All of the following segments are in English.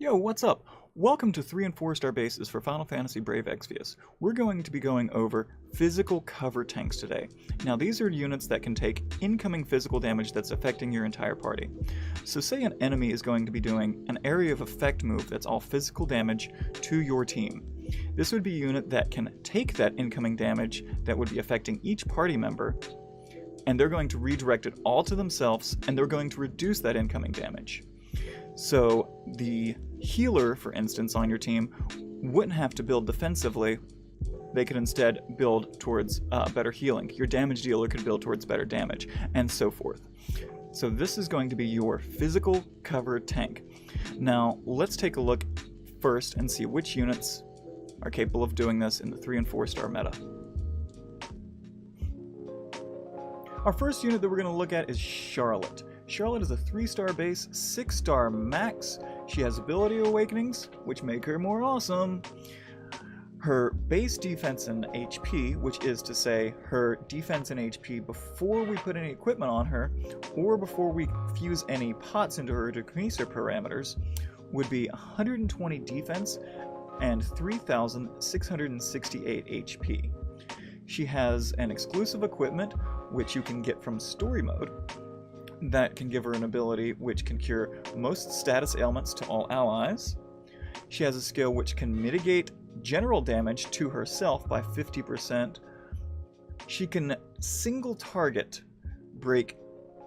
Yo, what's up? Welcome to 3 and 4 star bases for Final Fantasy Brave Exvius. We're going to be going over physical cover tanks today. Now these are units that can take incoming physical damage that's affecting your entire party. So say an enemy is going to be doing an area of effect move that's all physical damage to your team. This would be a unit that can take that incoming damage that would be affecting each party member, and they're going to redirect it all to themselves, and they're going to reduce that incoming damage. So the healer, for instance, on your team wouldn't have to build defensively. They could instead build towards better healing. Your damage dealer could build towards better damage, and so forth. So this is going to be your physical cover tank. Now let's take a look first and see which units are capable of doing this in the 3 and 4 star meta. Our first unit that we're going to look at is Charlotte. Charlotte is a 3-star base, 6-star max. She has ability awakenings, which make her more awesome. Her base defense and HP, which is to say her defense and HP before we put any equipment on her, or before we fuse any pots into her to increase her parameters, would be 120 defense and 3,668 HP. She has an exclusive equipment, which you can get from story mode, that can give her an ability which can cure most status ailments to all allies. She has a skill which can mitigate general damage to herself by 50%. She can single target break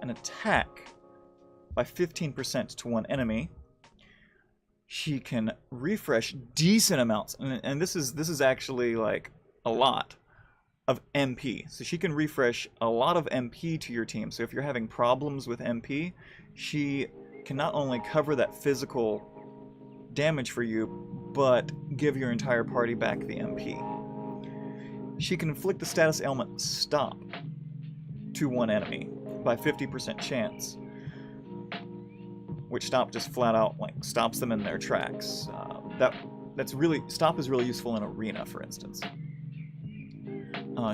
an attack by 15% to one enemy. She can refresh decent amounts, and this is actually like a lot of MP. So she can refresh a lot of MP to your team. So if you're having problems with MP, she can not only cover that physical damage for you, but give your entire party back the MP. She can inflict the status ailment Stop to one enemy by 50% chance, which Stop just flat out like stops them in their tracks. Stop is really useful in Arena, for instance.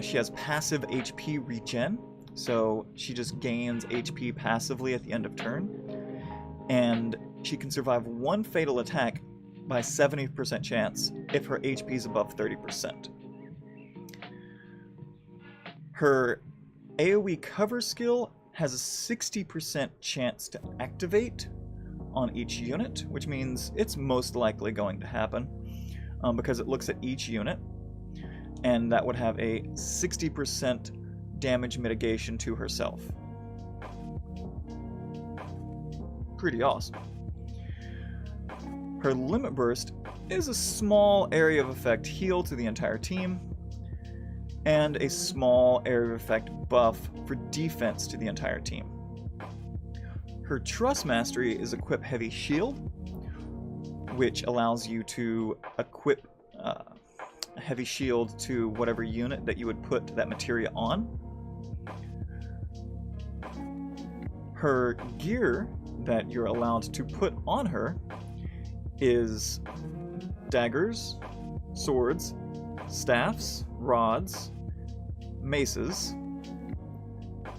She has passive HP regen, so she just gains HP passively at the end of turn, and she can survive one fatal attack by 70% chance if her HP is above 30%. Her AoE cover skill has a 60% chance to activate on each unit, which means it's most likely going to happen because it looks at each unit, and that would have a 60% damage mitigation to herself. Pretty awesome. Her Limit Burst is a small area of effect heal to the entire team, and a small area of effect buff for defense to the entire team. Her Trust Mastery is Equip Heavy Shield, which allows you to equip a heavy shield to whatever unit that you would put that materia on. Her gear that you're allowed to put on her is daggers, swords, staffs, rods, maces,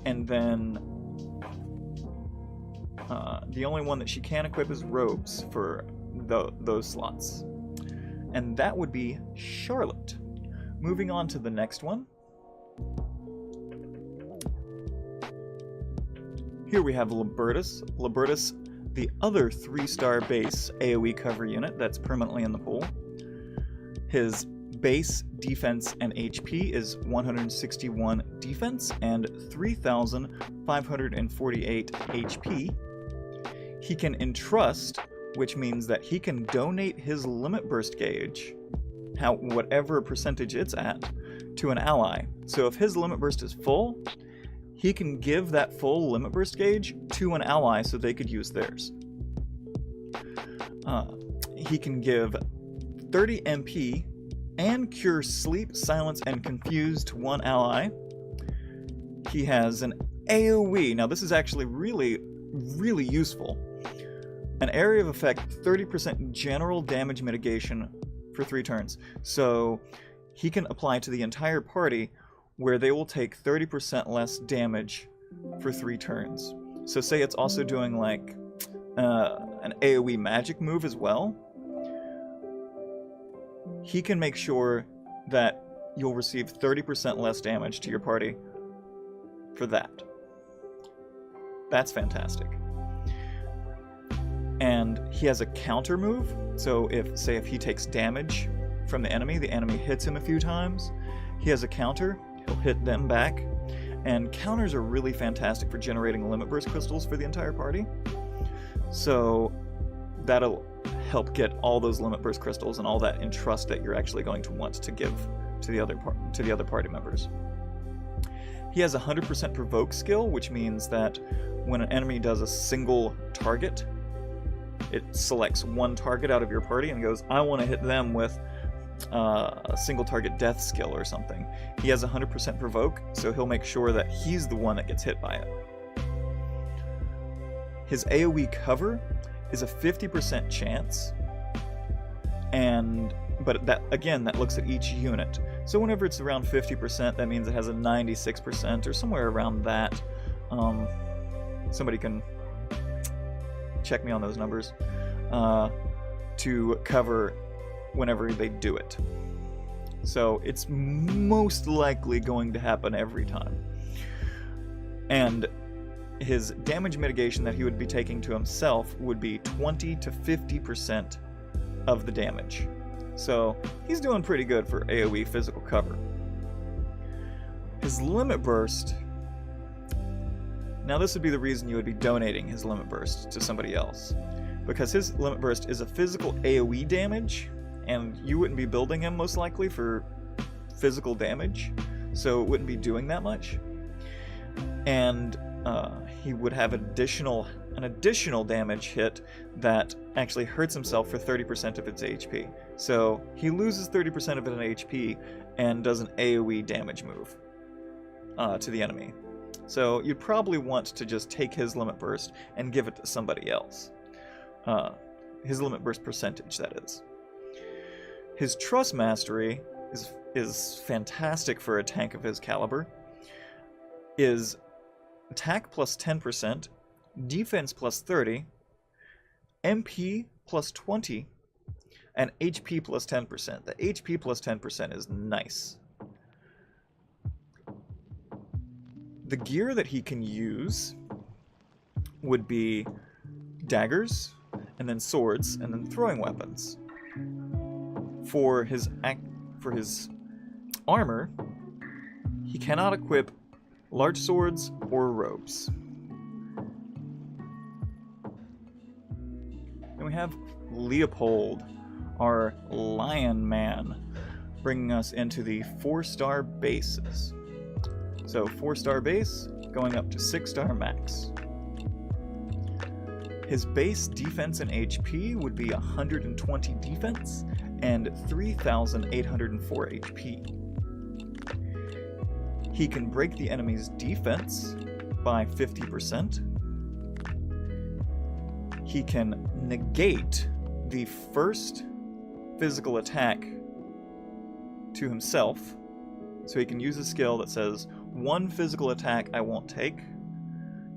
and then the only one that she can equip is robes for those slots. And that would be Charlotte. Moving on to the next one. Here we have Libertus. Libertus, the other 3-star base AoE cover unit that's permanently in the pool. His base defense and HP is 161 defense and 3,548 HP. He can entrust, which means that he can donate his Limit Burst gauge, whatever percentage it's at, to an ally. So if his Limit Burst is full, he can give that full Limit Burst gauge to an ally so they could use theirs. He can give 30 MP and cure Sleep, Silence, and Confuse to one ally. He has an AoE. Now this is actually really, really useful. An area of effect 30% general damage mitigation for 3 turns. So he can apply to the entire party where they will take 30% less damage for 3 turns. So say it's also doing like an AoE magic move as well, he can make sure that you'll receive 30% less damage to your party for that. That's fantastic. And he has a counter move, so if he takes damage from the enemy hits him a few times, he has a counter, he'll hit them back, and counters are really fantastic for generating limit burst crystals for the entire party. So that'll help get all those limit burst crystals and all that in trust that you're actually going to want to give to the other party members. He has a 100% provoke skill, which means that when an enemy does a single target, it selects one target out of your party and goes, I want to hit them with a single target death skill or something. He has 100% provoke, so he'll make sure that he's the one that gets hit by it. His AoE cover is a 50% chance, but that looks at each unit. So whenever it's around 50%, that means it has a 96% or somewhere around that. Somebody can check me on those numbers, to cover whenever they do it. So it's most likely going to happen every time. And his damage mitigation that he would be taking to himself would be 20 to 50% of the damage. So he's doing pretty good for AoE physical cover. His limit burst, now this would be the reason you would be donating his limit burst to somebody else, because his limit burst is a physical AoE damage, and you wouldn't be building him most likely for physical damage, so it wouldn't be doing that much. And he would have an additional damage hit that actually hurts himself for 30% of its HP. So he loses 30% of its HP and does an AoE damage move to the enemy. So you'd probably want to just take his limit burst and give it to somebody else. His limit burst percentage, that is. His Trust Mastery is fantastic for a tank of his caliber. Is attack plus 10%, defense plus 30, MP plus 20, and HP plus 10%. The HP plus 10% is nice. The gear that he can use would be daggers, and then swords, and then throwing weapons. For his armor, he cannot equip large swords or robes. Then we have Leopold, our Lion Man, bringing us into the 4-star bases. So 4-star base, going up to 6-star max. His base defense and HP would be 120 defense and 3,804 HP. He can break the enemy's defense by 50%. He can negate the first physical attack to himself. So he can use a skill that says, one physical attack I won't take,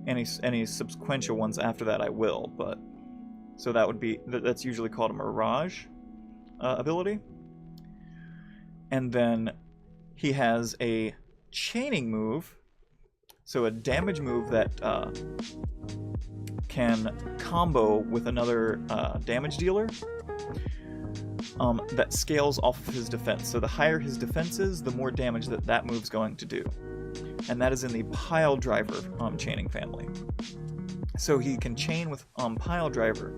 any subsequential ones after that I will, but... So that's usually called a Mirage ability. And then he has a chaining move, so a damage move that can combo with another damage dealer that scales off of his defense. So the higher his defense is, the more damage that move's going to do. And that is in the Pile Driver chaining family. So he can chain with Pile Driver.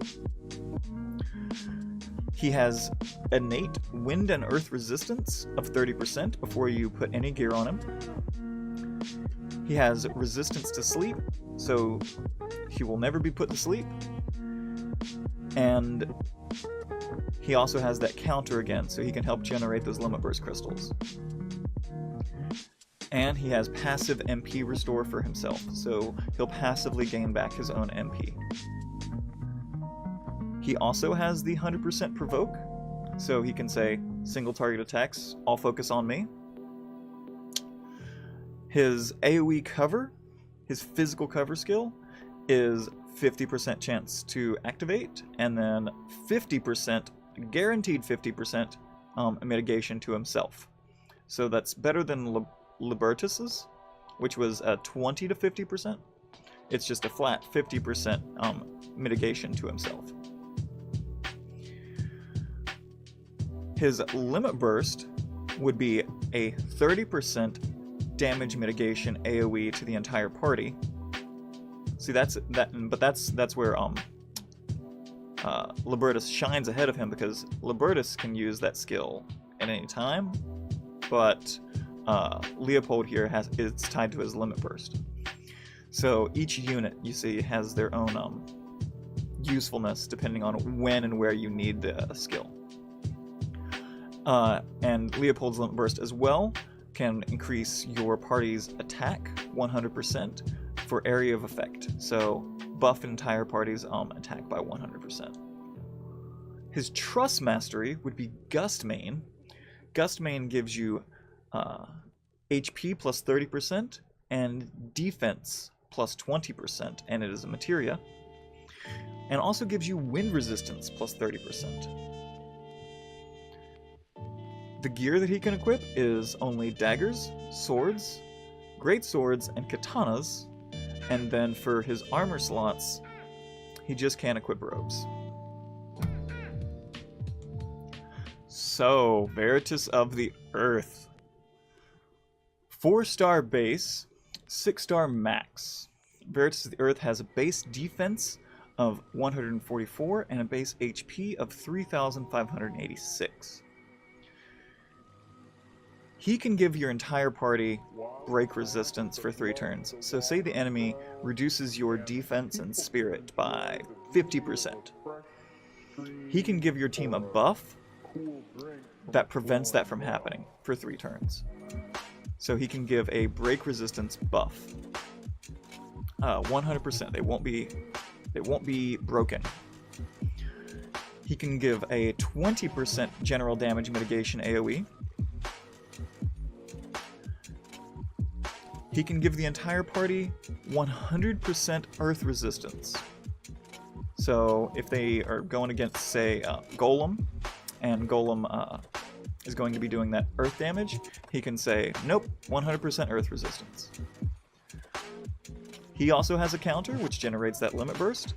He has innate wind and earth resistance of 30% before you put any gear on him. He has resistance to sleep, so he will never be put to sleep. And he also has that counter again, so he can help generate those limit burst crystals. And he has passive MP restore for himself, so he'll passively gain back his own MP. He also has the 100% provoke, so he can say, single target attacks, all focus on me. His AoE cover, his physical cover skill, is 50% chance to activate, and then 50%, guaranteed 50% mitigation to himself. So that's better than Libertus's, which was 20 to 50%. It's just a flat 50% mitigation to himself. His limit burst would be a 30% damage mitigation AoE to the entire party. See, that's where Libertus shines ahead of him, because Libertus can use that skill at any time, but Leopold here it's tied to his limit burst. So each unit, you see, has their own usefulness depending on when and where you need the skill. And Leopold's limit burst as well can increase your party's attack 100% for area of effect. So buff entire party's attack by 100%. His Trust Mastery would be Gust Main. Gust Main gives you HP plus 30% and defense plus 20%, and it is a materia. And also gives you wind resistance plus 30%. The gear that he can equip is only daggers, swords, great swords, and katanas. And then for his armor slots, he just can't equip robes. So, Veritas of the Earth. 4-star base, 6-star max. Veritas of the Earth has a base defense of 144 and a base HP of 3,586. He can give your entire party break resistance for 3 turns. So say the enemy reduces your defense and spirit by 50%. He can give your team a buff that prevents that from happening for 3 turns. So he can give a break resistance buff. 100%. They won't be broken. He can give a 20% general damage mitigation AoE. He can give the entire party 100% earth resistance. So if they are going against, say, Golem, and Golem is going to be doing that earth damage, he can say, nope, 100% earth resistance. He also has a counter, which generates that limit burst.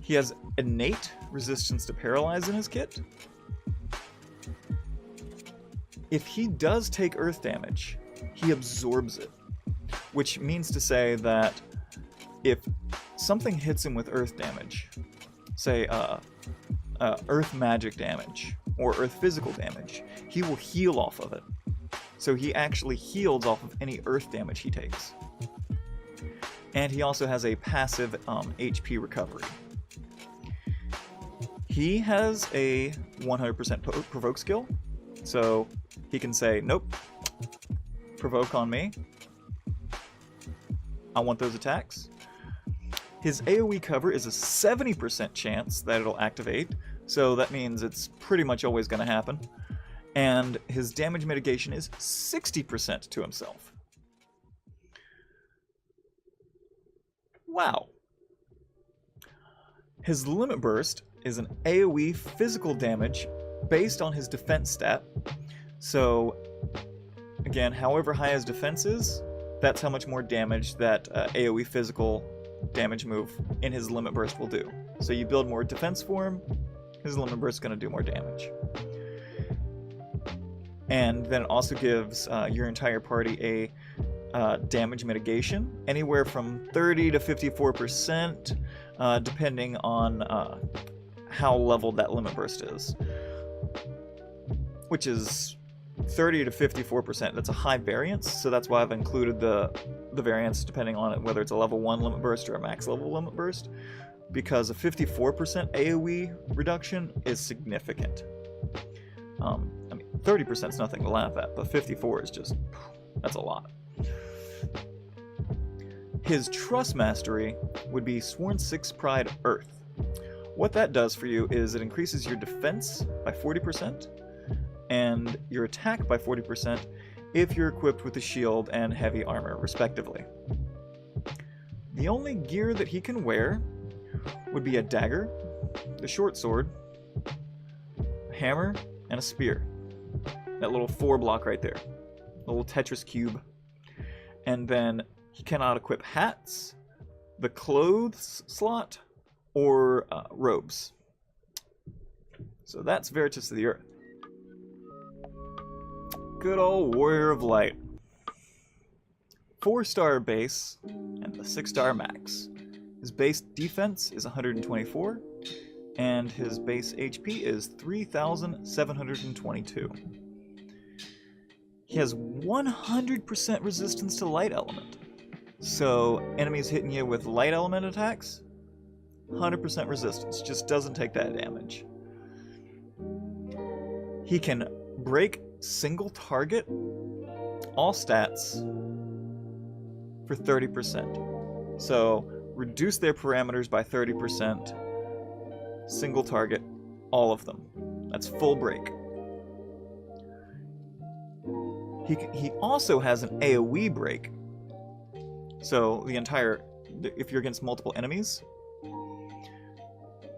He has innate resistance to paralyze in his kit. If he does take earth damage, he absorbs it, which means to say that if something hits him with earth damage, say earth magic damage or earth physical damage, he will heal off of it. So he actually heals off of any earth damage he takes. And he also has a passive HP recovery. He has a 100% provoke skill, so he can say, nope, provoke on me. I want those attacks. His AoE cover is a 70% chance that it'll activate, so that means it's pretty much always going to happen. And his damage mitigation is 60% to himself. Wow. His limit burst is an AoE physical damage based on his defense stat. So, again, however high his defense is, that's how much more damage that AoE physical damage move in his limit burst will do. So you build more defense for him, his limit burst is going to do more damage. And then it also gives your entire party a damage mitigation, anywhere from 30 to 54%, depending on how leveled that limit burst is. Which is 30 to 54%. That's a high variance, so that's why I've included the variance depending on it, whether it's a level 1 limit burst or a max level limit burst, because a 54% AoE reduction is significant. I mean, 30% is nothing to laugh at, but 54 is just, that's a lot. His Trust Mastery would be Sworn 6 Pride Earth. What that does for you is it increases your defense by 40%, and your attack by 40% if you're equipped with a shield and heavy armor, respectively. The only gear that he can wear would be a dagger, the short sword, a hammer, and a spear. That little 4 block right there. The little Tetris cube. And then he cannot equip hats, the clothes slot, or robes. So that's Veritas of the Earth. Good old Warrior of Light. 4-star base and the 6-star max. His base defense is 124, and his base HP is 3,722. He has 100% resistance to light element. So enemies hitting you with light element attacks, 100% resistance, just doesn't take that damage. He can break single target, all stats, for 30%. So reduce their parameters by 30%, single target, all of them. That's full break. He also has an AoE break. So the entire, if you're against multiple enemies,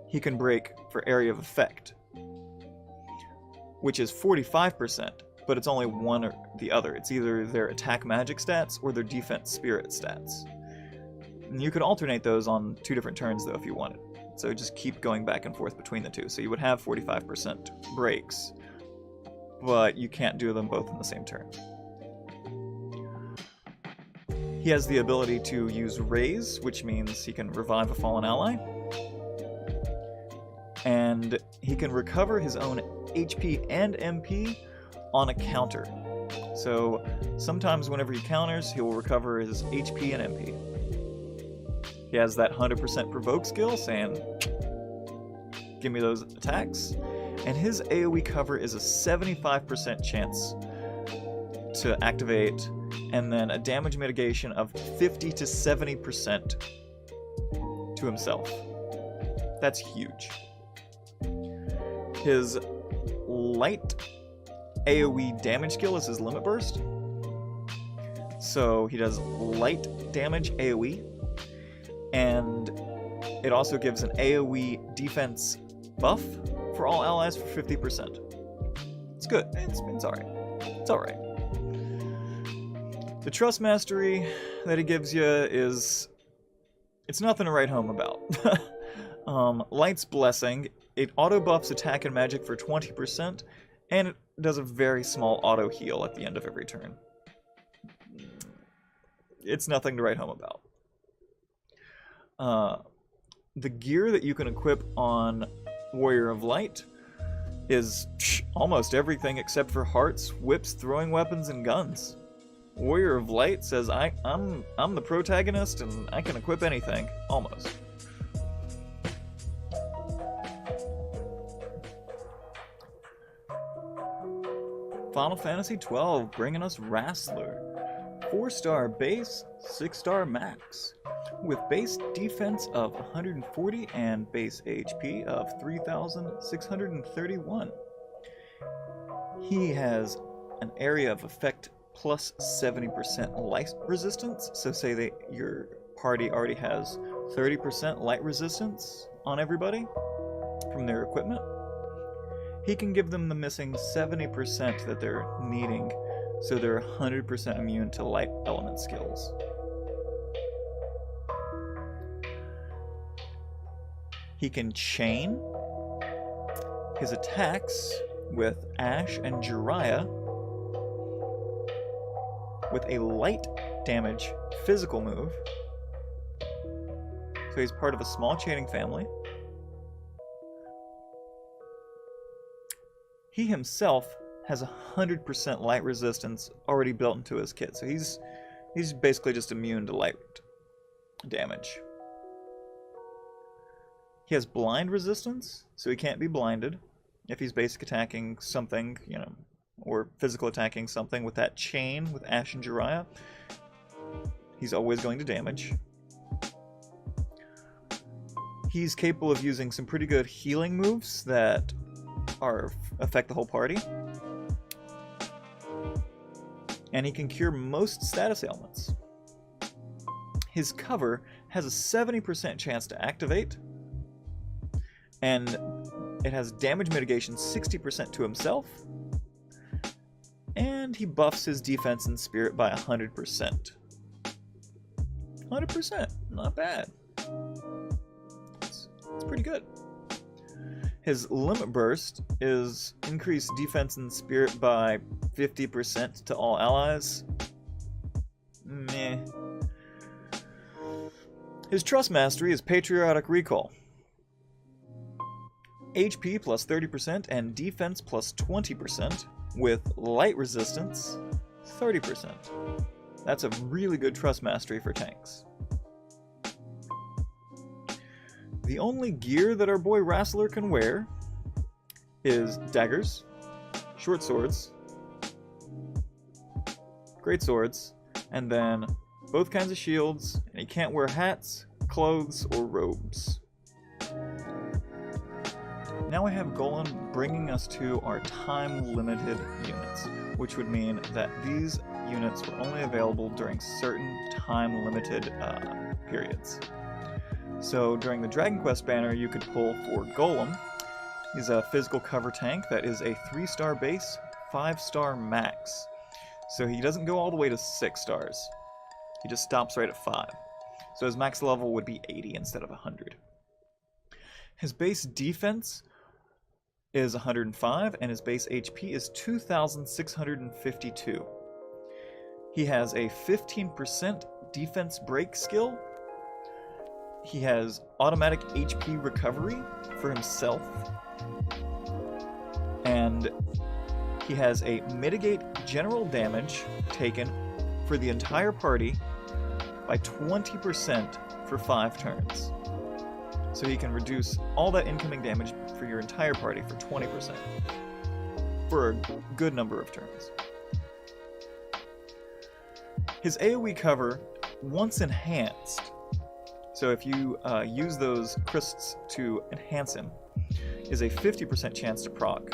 he can break for area of effect, which is 45%, but it's only one or the other. It's either their attack magic stats or their defense spirit stats. And you could alternate those on 2 different turns though if you wanted. So just keep going back and forth between the two. So you would have 45% breaks, but you can't do them both in the same turn. He has the ability to use Raise, which means he can revive a fallen ally. And he can recover his own HP and MP on a counter. So sometimes whenever he counters, he will recover his HP and MP. He has that 100% provoke skill, saying, give me those attacks. And his AoE cover is a 75% chance to activate, and then a damage mitigation of 50 to 70% to himself. That's huge. His light AoE damage skill is his Limit Burst. So he does light damage AoE, and it also gives an AoE defense buff for all allies for 50%. It's good. It's alright. It's alright. The Trust Mastery that he gives you is... it's nothing to write home about. Light's Blessing, it auto-buffs attack and magic for 20%, and it does a very small auto-heal at the end of every turn. It's nothing to write home about. The gear that you can equip on Warrior of Light is almost everything except for hearts, whips, throwing weapons, and guns. Warrior of Light says, I'm the protagonist and I can equip anything, almost. Final Fantasy 12 bringing us Wrastler. 4-star base, 6-star max, with base defense of 140 and base HP of 3,631. He has an area of effect plus 70% light resistance, so say that your party already has 30% light resistance on everybody from their equipment. He can give them the missing 70% that they're needing, so they're 100% immune to light element skills. He can chain his attacks with Ash and Jiraiya with a light damage physical move. So he's part of a small chaining family. He himself has 100% light resistance already built into his kit, so he's basically just immune to light damage. He has blind resistance, so he can't be blinded if he's basic attacking something, or physical attacking something with that chain with Ash and Jiraiya. He's always going to damage. He's capable of using some pretty good healing moves that affect the whole party. And he can cure most status ailments. His cover has a 70% chance to activate, and it has damage mitigation 60% to himself, and he buffs his defense and spirit by 100%. 100%, not bad. It's pretty good. His limit burst is increased defense and spirit by 50% to all allies. Meh. His trust mastery is patriotic recall. HP plus 30% and defense plus 20% with light resistance 30%. That's a really good trust mastery for tanks. The only gear that our boy Wrestler can wear is daggers, short swords, great swords, and then both kinds of shields, and he can't wear hats, clothes, or robes. Now we have Golem bringing us to our time-limited units, which would mean that these units were only available during certain time-limited periods. So during the Dragon Quest banner, you could pull for Golem. He's a physical cover tank that is a 3-star base, 5-star max. So he doesn't go all the way to 6 stars. He just stops right at 5. So his max level would be 80 instead of 100. His base defense is 105, and his base HP is 2,652. He has a 15% defense break skill. He has automatic HP recovery for himself. And he has a mitigate general damage taken for the entire party by 20% for 5 turns. So he can reduce all that incoming damage for your entire party for 20% for a good number of turns. His AoE cover, once enhanced, so if you use those crysts to enhance him, is a 50% chance to proc,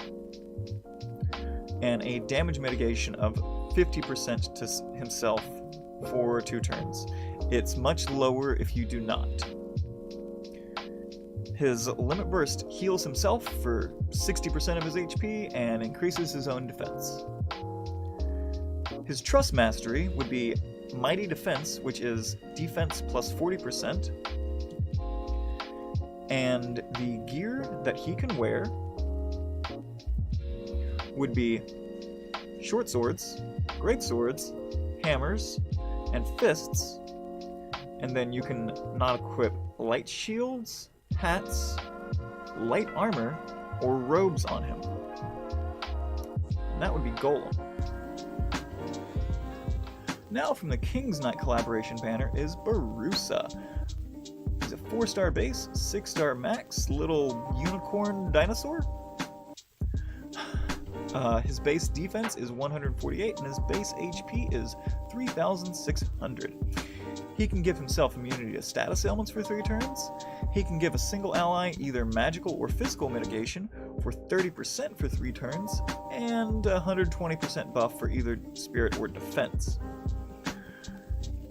and a damage mitigation of 50% to himself for 2 turns. It's much lower if you do not. His limit burst heals himself for 60% of his HP and increases his own defense. His trust mastery would be Mighty Defense, which is defense plus 40%. And the gear that he can wear would be short swords, great swords, hammers, and fists. And then you can not equip light shields, hats, light armor, or robes on him. And that would be Golem. Now from the King's Knight collaboration banner is Barusa. He's a 4-star base, 6-star max, little unicorn dinosaur. His base defense is 148 and his base HP is 3,600. He can give himself immunity to status ailments for 3 turns. He can give a single ally either magical or physical mitigation for 30% for 3 turns, and 120% buff for either spirit or defense.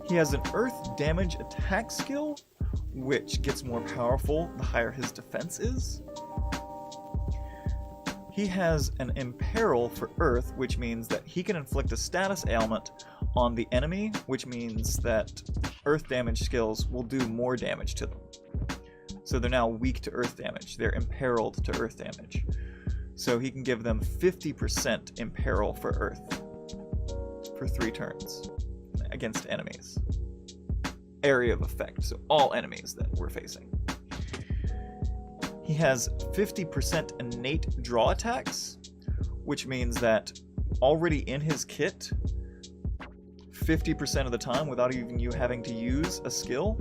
He has an earth damage attack skill, which gets more powerful the higher his defense is. He has an imperil for earth, which means that he can inflict a status ailment on the enemy, which means that earth damage skills will do more damage to them. So they're now weak to earth damage. They're imperiled to earth damage. So he can give them 50% imperil for earth for 3 turns against enemies. Area of effect, so all enemies that we're facing. He has 50% innate draw attacks, which means that already in his kit, 50% of the time, without even you having to use a skill,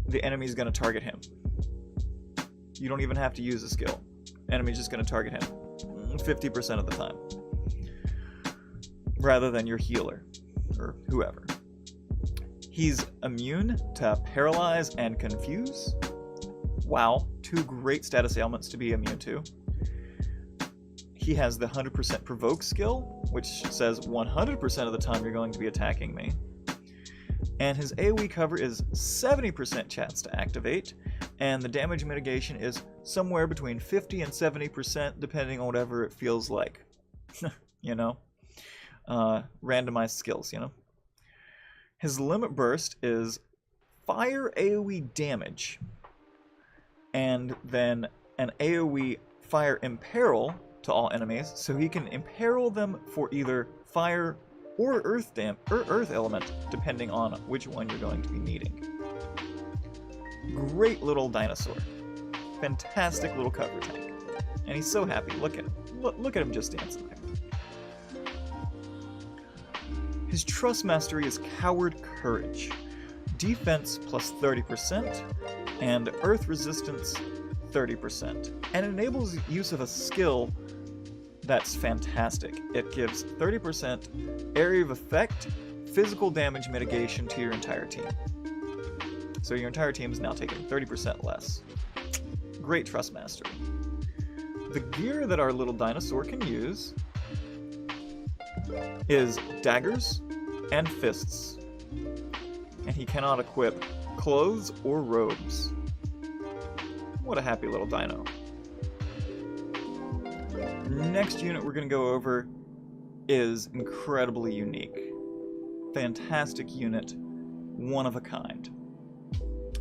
the enemy's going to target him. You don't even have to use a skill. Enemy's just going to target him 50% of the time, rather than your healer or whoever. He's immune to paralyze and confuse. Wow, 2 great status ailments to be immune to. He has the 100% provoke skill, which says 100% of the time you're going to be attacking me. And his AoE cover is 70% chance to activate, and the damage mitigation is somewhere between 50 and 70% depending on whatever it feels like. You know? Randomized skills, you know? His limit burst is fire AoE damage, and then an AoE fire imperil to all enemies, so he can imperil them for either fire or earth element, depending on which one you're going to be needing. Great little dinosaur. Fantastic little cover tank. And he's so happy. Look at him. Look at him just dancing there. His Trust Mastery is Coward Courage. Defense plus 30%, and Earth Resistance 30%. And it enables use of a skill that's fantastic. It gives 30% area of effect, physical damage mitigation to your entire team. So your entire team is now taking 30% less. Great Trust Mastery. The gear that our little dinosaur can use is daggers and fists. And he cannot equip clothes or robes. What a happy little dino. Next unit we're going to go over is incredibly unique. Fantastic unit, one of a kind.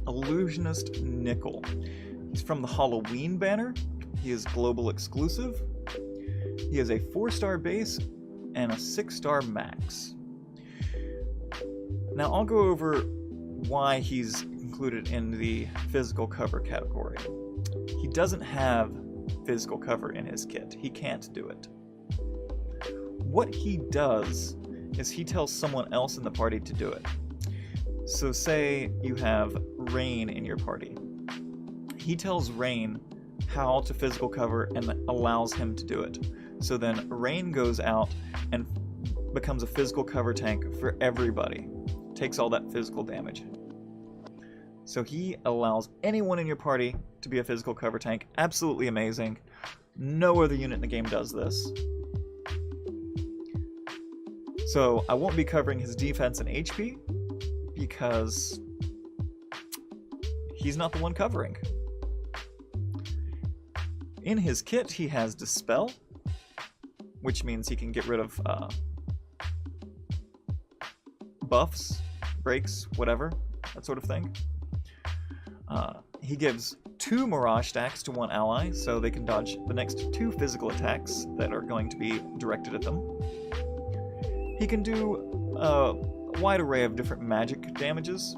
Illusionist Nickel. He's from the Halloween banner. He is global exclusive. He has a 4-star base and a 6-star max. Now I'll go over why he's included in the physical cover category. He doesn't have physical cover in his kit. He can't do it. What he does is he tells someone else in the party to do it. So say you have Rain in your party. He tells Rain how to physical cover and allows him to do it. So then Rain goes out and becomes a physical cover tank for everybody. Takes all that physical damage. So he allows anyone in your party to be a physical cover tank. Absolutely amazing. No other unit in the game does this. So I won't be covering his defense and HP because he's not the one covering. In his kit he has Dispel, which means he can get rid of buffs, breaks, whatever, that sort of thing. He gives 2 Mirage stacks to one ally, so they can dodge the next 2 physical attacks that are going to be directed at them. He can do a wide array of different magic damages.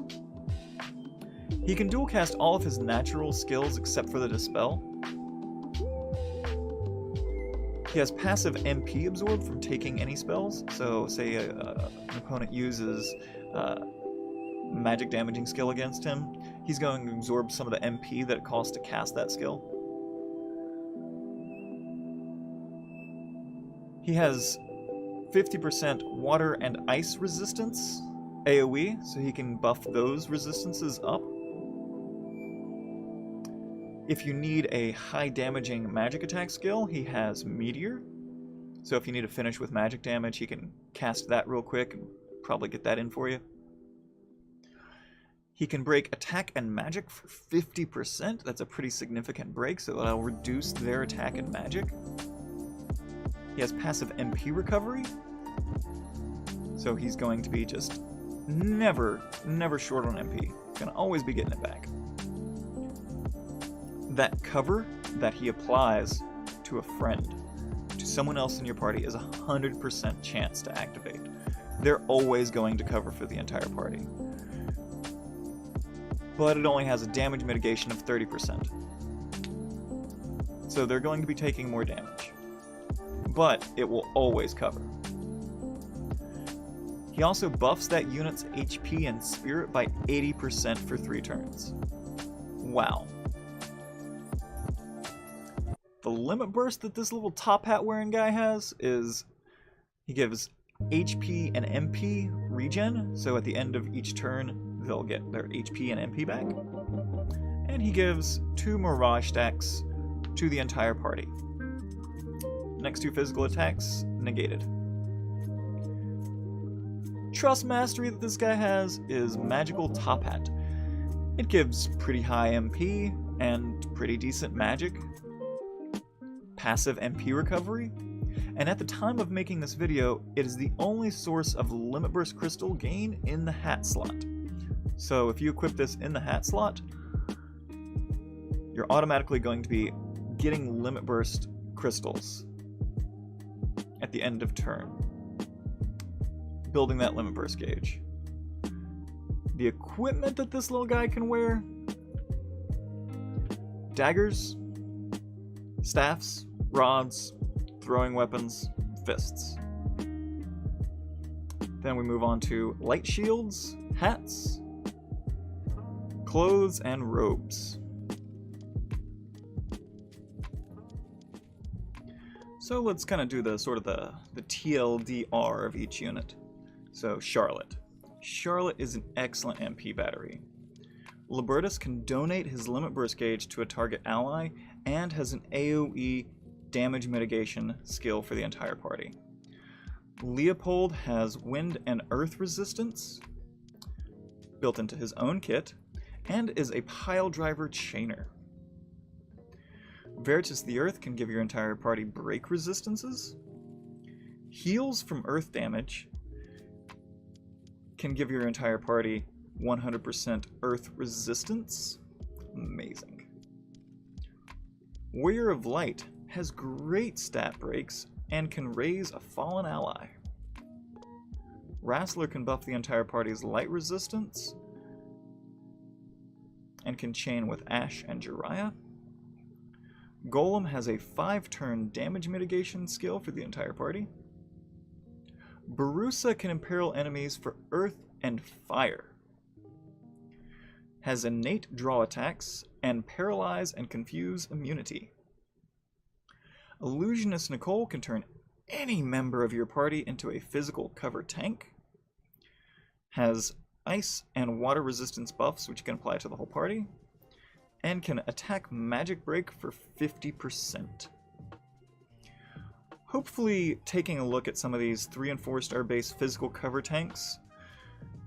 He can dual cast all of his natural skills except for the Dispel. He has passive MP absorb from taking any spells, so say an opponent uses magic damaging skill against him, he's going to absorb some of the MP that it costs to cast that skill. He has 50% water and ice resistance AoE, so he can buff those resistances up. If you need a high damaging magic attack skill, he has Meteor. So if you need to finish with magic damage, he can cast that real quick and probably get that in for you. He can break attack and magic for 50%. That's a pretty significant break, so that'll reduce their attack and magic. He has passive MP recovery. So he's going to be just never short on MP. Gonna always be getting it back. That cover that he applies to a friend, to someone else in your party, is a 100% chance to activate. They're always going to cover for the entire party. But it only has a damage mitigation of 30%. So they're going to be taking more damage. But it will always cover. He also buffs that unit's HP and spirit by 80% for 3 turns. Wow. The limit burst that this little top hat wearing guy has is he gives HP and MP regen, so at the end of each turn they'll get their HP and MP back. And he gives 2 Mirage stacks to the entire party. Next 2 physical attacks negated. Trust mastery that this guy has is Magical Top Hat. It gives pretty high MP and pretty decent magic, passive MP recovery, and at the time of making this video, it is the only source of Limit Burst Crystal gain in the hat slot. So if you equip this in the hat slot, you're automatically going to be getting Limit Burst Crystals at the end of turn, building that Limit Burst gauge. The equipment that this little guy can wear: daggers, staffs, rods, throwing weapons, fists. Then we move on to light shields, hats, clothes, and robes. So let's kind of do the sort of the TLDR of each unit. So Charlotte. Charlotte is an excellent MP battery. Libertus can donate his Limit Burst gauge to a target ally and has an AoE damage mitigation skill for the entire party. Leopold has wind and earth resistance built into his own kit and is a pile driver chainer. Veritas the Earth can give your entire party break resistances. Heals from earth damage can give your entire party 100% earth resistance. Amazing. Warrior of Light has great stat breaks and can raise a fallen ally. Wrestler can buff the entire party's light resistance and can chain with Ash and Jiraiya. Golem has a 5-turn damage mitigation skill for the entire party. Barusa can imperil enemies for earth and fire. Has innate draw attacks and paralyze and confuse immunity. Illusionist Nicole can turn any member of your party into a physical cover tank. Has ice and water resistance buffs which you can apply to the whole party. And can attack magic break for 50%. Hopefully taking a look at some of these 3 and 4 star base physical cover tanks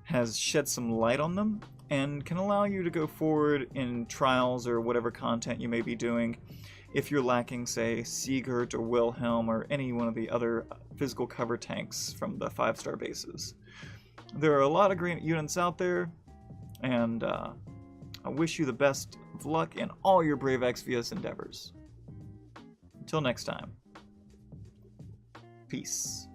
has shed some light on them and can allow you to go forward in trials or whatever content you may be doing if you're lacking, say, Siegert or Wilhelm or any one of the other physical cover tanks from the 5-star bases. There are a lot of great units out there, and I wish you the best of luck in all your Brave Exvius endeavors. Until next time. Peace.